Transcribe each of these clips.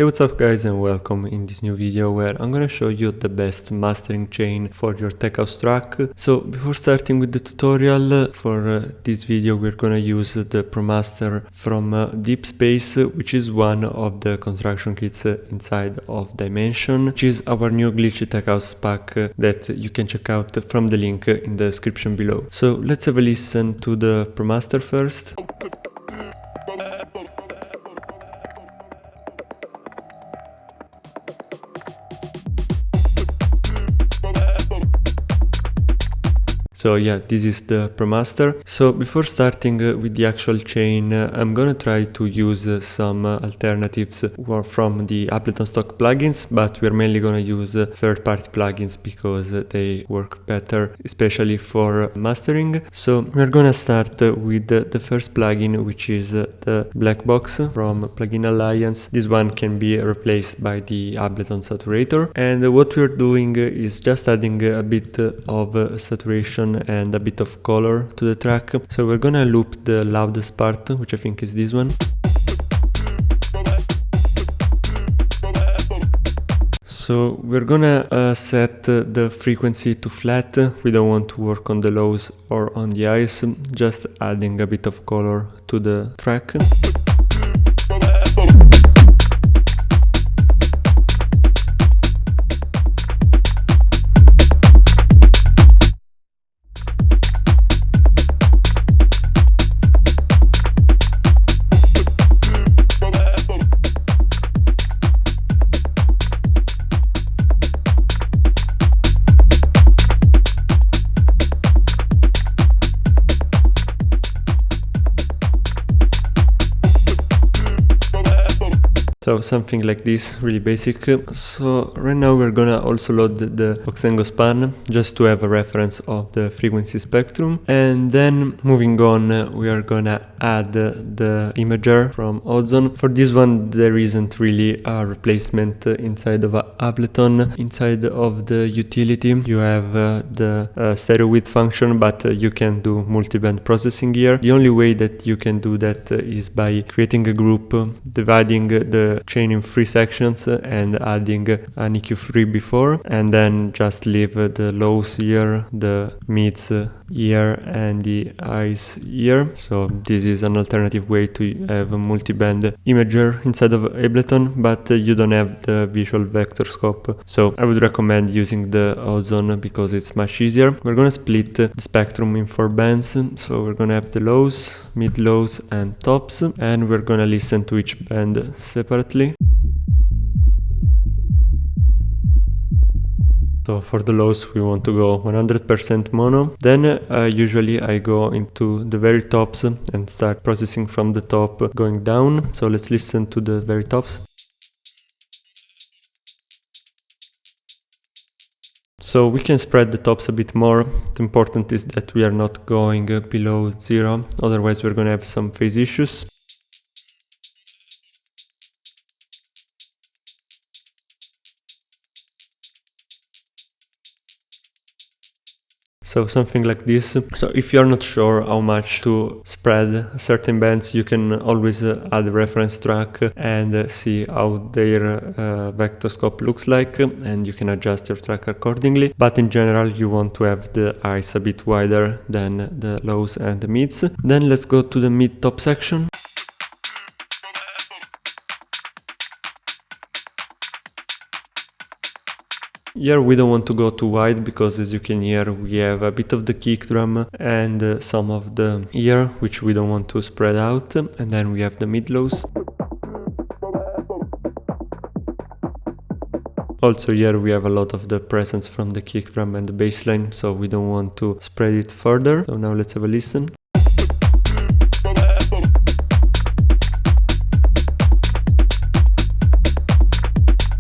Hey, what's up guys, and welcome in this new video where I'm gonna show you the best mastering chain for your tech house track. So before starting with the tutorial, for this video we're gonna use the ProMaster from Deep Space, which is one of the construction kits inside of Dimension, which is our new glitchy tech house pack that you can check out from the link in the description below. So let's have a listen to the ProMaster first. So yeah, this is the ProMaster. So before starting with the actual chain, I'm gonna try to use some alternatives from the Ableton stock plugins, but we're mainly gonna use third-party plugins because they work better, especially for mastering. So we're gonna start with the first plugin, which is the Black Box from Plugin Alliance. This one can be replaced by the Ableton Saturator, and what we're doing is just adding a bit of saturation and a bit of color to the track. So we're gonna loop the loudest part, which I think is this one. So we're gonna set the frequency to flat. We don't want to work on the lows or on the highs, just adding a bit of color to the track. So something like this, really basic. So right now we're gonna also load the Voxengo span just to have a reference of the frequency spectrum, and then moving on we are gonna add the imager from Ozone. For this one there isn't really a replacement inside of Ableton. Inside of the utility you have the stereo width function, but you can do multiband processing here. The only way that you can do that is by creating a group, dividing the chain in 3 sections and adding an EQ3 before, and then just leave the lows here, the mids here, and the highs here. So this is an alternative way to have a multi-band imager inside of Ableton, but you don't have the visual vector scope. So I would recommend using the Ozone because it's much easier. We're gonna split the spectrum in 4 bands. So we're gonna have the lows, mid lows, and tops, and we're gonna listen to each band separately. So for the lows we want to go 100% mono. Then usually I go into the very tops and start processing from the top going down. So let's listen to the very tops. So we can spread the tops a bit more. The important is that we are not going below 0, otherwise we're gonna have some phase issues. So something like this. So if you're not sure how much to spread certain bands, you can always add a reference track and see how their vector scope looks like, and you can adjust your track accordingly. But in general you want to have the highs a bit wider than the lows and the mids. Then let's go to the mid-top section. Here we don't want to go too wide because, as you can hear, we have a bit of the kick drum and some of the ear, which we don't want to spread out, and then we have the mid lows. Also here we have a lot of the presence from the kick drum and the bass line, so we don't want to spread it further. So now let's have a listen.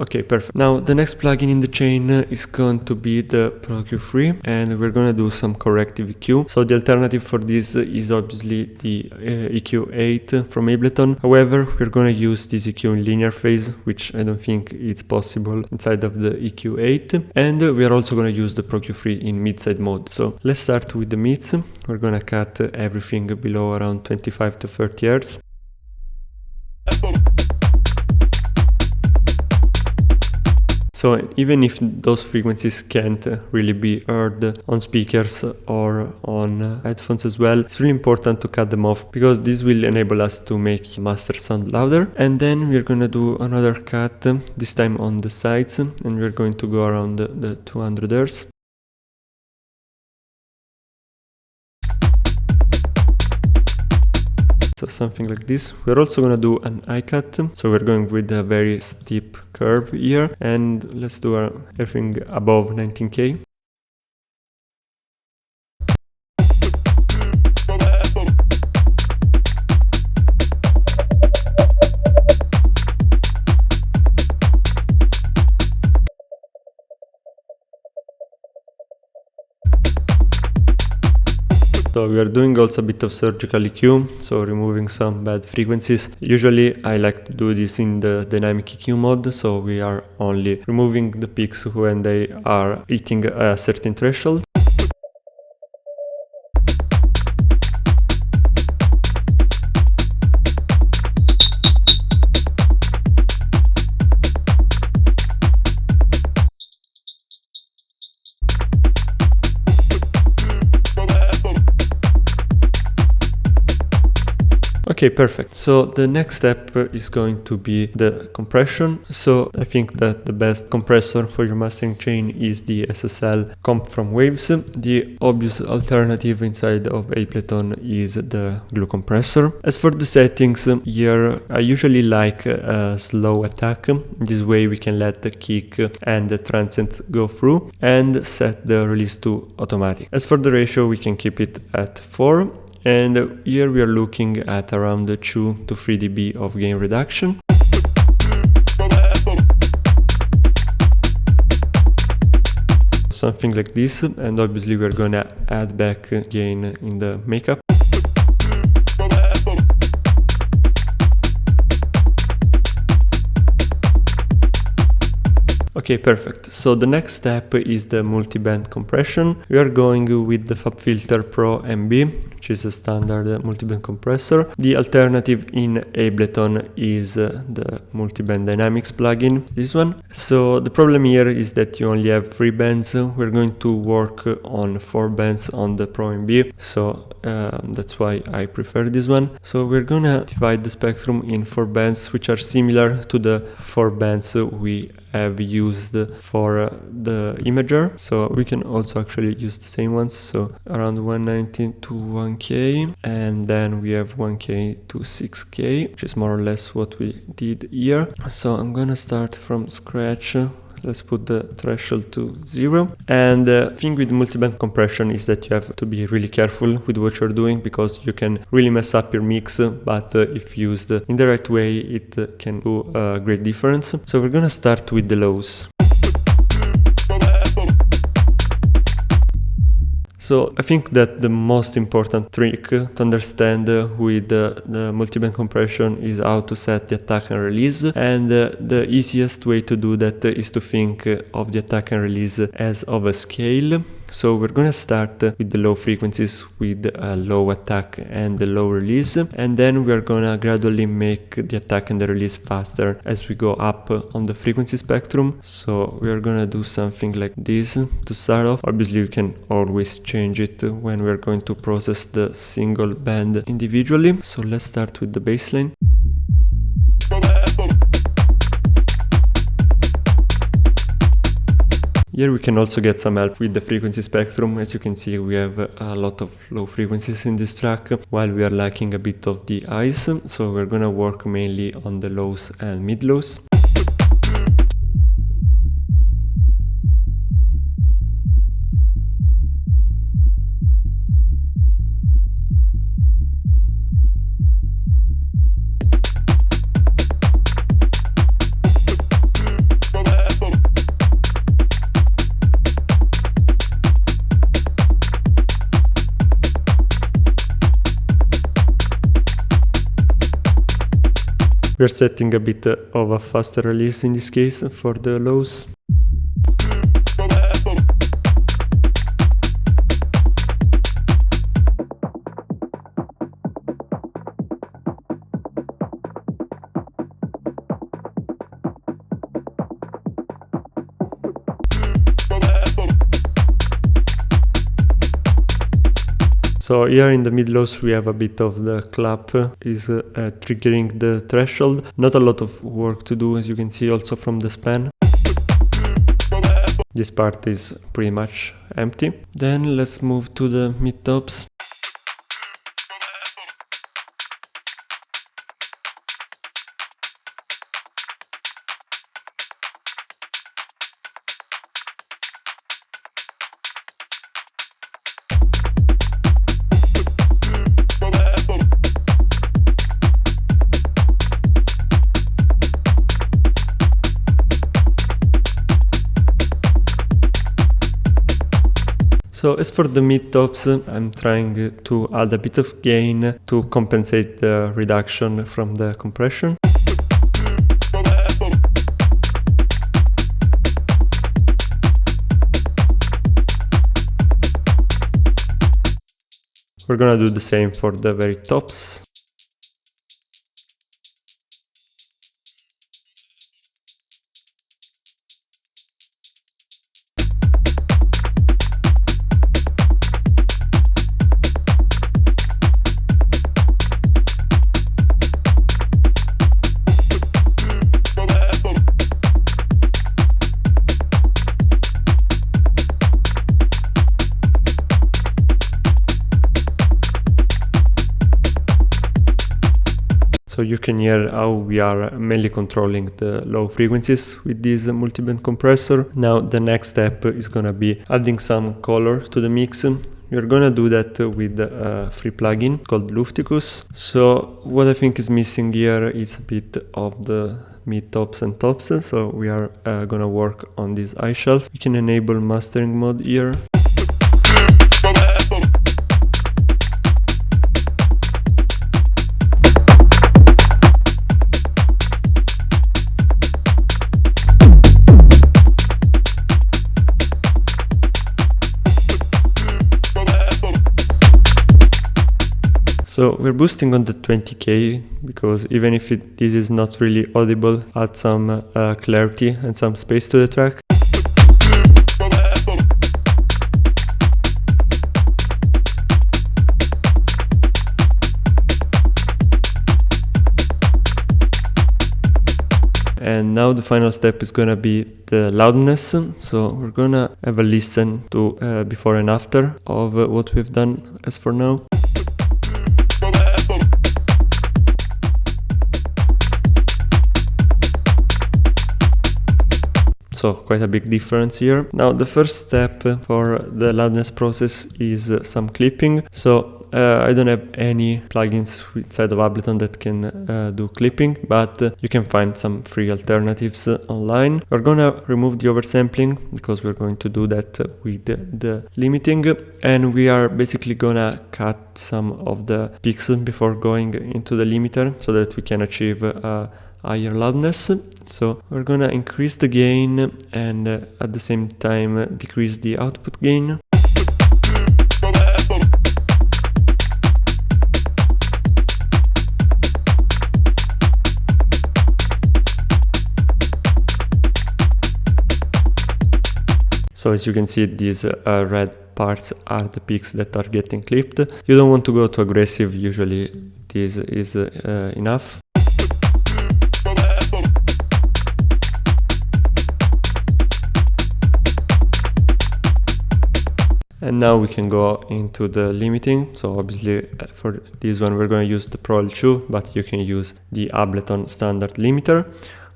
Okay, perfect. Now the next plugin in the chain is going to be the Pro EQ3, and we're gonna do some corrective EQ. So the alternative for this is obviously the EQ8 from Ableton. However, we're gonna use this EQ in linear phase, which I don't think it's possible inside of the EQ8. And we are also gonna use the Pro EQ3 in mid-side mode. So let's start with the mids. We're gonna cut everything below around 25 to 30 Hz. So even if those frequencies can't really be heard on speakers or on headphones as well, it's really important to cut them off, because this will enable us to make master sound louder. And then we're gonna do another cut, this time on the sides, and we're going to go around the 200 Hz. So something like this. We're also gonna do an high cut, so we're going with a very steep curve here, and let's do everything above 19K. So we are doing also a bit of surgical EQ, so removing some bad frequencies. Usually I like to do this in the dynamic EQ mode, so we are only removing the peaks when they are hitting a certain threshold. Okay, perfect. So the next step is going to be the compression. So I think that the best compressor for your mastering chain is the SSL Comp from Waves. The obvious alternative inside of Ableton is the glue compressor. As for the settings, here I usually like a slow attack. This way we can let the kick and the transient go through and set the release to automatic. As for the ratio, we can keep it at 4. And here we are looking at around 2 to 3 dB of gain reduction. Something like this, and obviously we're gonna add back gain in the makeup. Okay, perfect. So the next step is the multiband compression. We are going with the FabFilter Pro MB, which is a standard multiband compressor. The alternative in Ableton is the Multiband Dynamics plugin, this one. So the problem here is that you only have 3 bands. We're going to work on 4 bands on the Pro MB, so that's why I prefer this one. So we're gonna divide the spectrum in 4 bands, which are similar to the 4 bands we have used for the imager, so we can also actually use the same ones. So around 190 to 1K, and then we have 1K to 6K, which is more or less what we did here. So I'm gonna start from scratch. Let's put the threshold to 0. And the thing with multiband compression is that you have to be really careful with what you're doing, because you can really mess up your mix, but if used in the right way, it can do a great difference. So we're gonna start with the lows. So I think that the most important trick to understand with the multiband compression is how to set the attack and release, and the easiest way to do that is to think of the attack and release as of a scale. So we're gonna start with the low frequencies with a low attack and the low release, and then we're gonna gradually make the attack and the release faster as we go up on the frequency spectrum. So we're gonna do something like this to start off. Obviously you can always change it when we're going to process the single band individually. So let's start with the baseline. Here we can also get some help with the frequency spectrum. As you can see, we have a lot of low frequencies in this track, while we are lacking a bit of the highs. So we're gonna work mainly on the lows and mid lows. We're setting a bit of a faster release in this case for the lows. So here in the mid-lows we have a bit of the clap is triggering the threshold. Not a lot of work to do, as you can see also from the span. This part is pretty much empty. Then let's move to the mid-tops. So as for the mid-tops, I'm trying to add a bit of gain to compensate the reduction from the compression. We're gonna do the same for the very tops. So you can hear how we are mainly controlling the low frequencies with this multiband compressor. Now the next step is gonna be adding some color to the mix. We're gonna do that with a free plugin called Lufticus. So what I think is missing here is a bit of the mid-tops and tops. So we are gonna work on this high shelf. We can enable mastering mode here. So we're boosting on the 20k because even if this is not really audible, add some clarity and some space to the track. And now the final step is gonna be the loudness. So we're gonna have a listen to before and after of what we've done as for now. So quite a big difference here. Now the first step for the loudness process is some clipping. So I don't have any plugins inside of Ableton that can do clipping, but you can find some free alternatives online. We're gonna remove the oversampling because we're going to do that with the limiting, and we are basically gonna cut some of the peaks before going into the limiter so that we can achieve higher loudness. So we're gonna increase the gain and at the same time decrease the output gain. So as you can see, these red parts are the peaks that are getting clipped. You don't want to go too aggressive, usually this is enough. And now we can go into the limiting. So obviously for this one we're going to use the Pro L2, but you can use the Ableton standard limiter.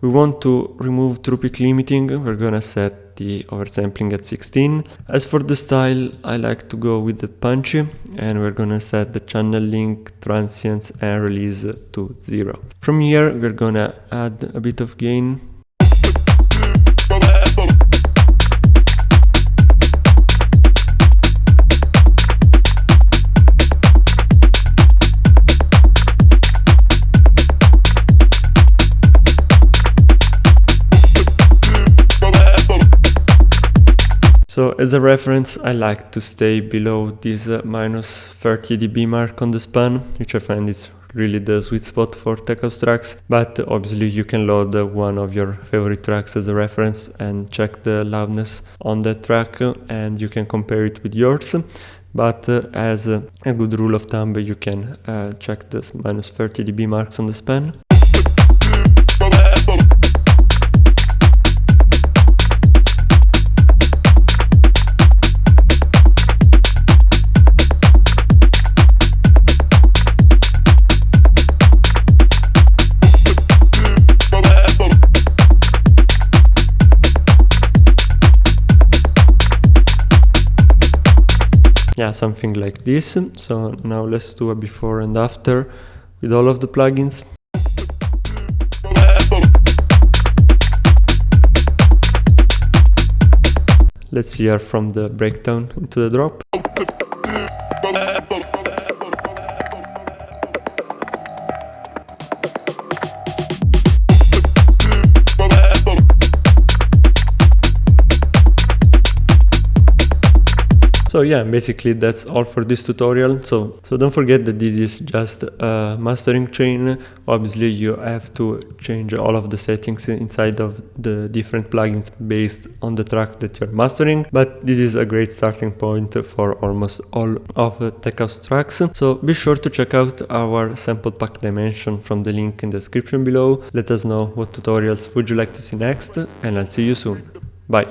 We want to remove true peak limiting. We're going to set the oversampling at 16. As for the style, I like to go with the punchy, and we're going to set the channel link, transients and release to 0. From here we're going to add a bit of gain. So as a reference, I like to stay below this minus 30 dB mark on the span, which I find is really the sweet spot for tech house tracks. But obviously you can load one of your favorite tracks as a reference and check the loudness on that track, and you can compare it with yours. but as a good rule of thumb, you can check this minus 30 dB marks on the span. Yeah, something like this. So now let's do a before and after with all of the plugins. Let's hear from the breakdown into the drop. So yeah, basically that's all for this tutorial. So don't forget that this is just a mastering chain. Obviously you have to change all of the settings inside of the different plugins based on the track that you're mastering, but this is a great starting point for almost all of Tech House tracks. So be sure to check out our sample pack dimension from the link in the description below. Let us know what tutorials would you like to see next, and I'll see you soon. Bye!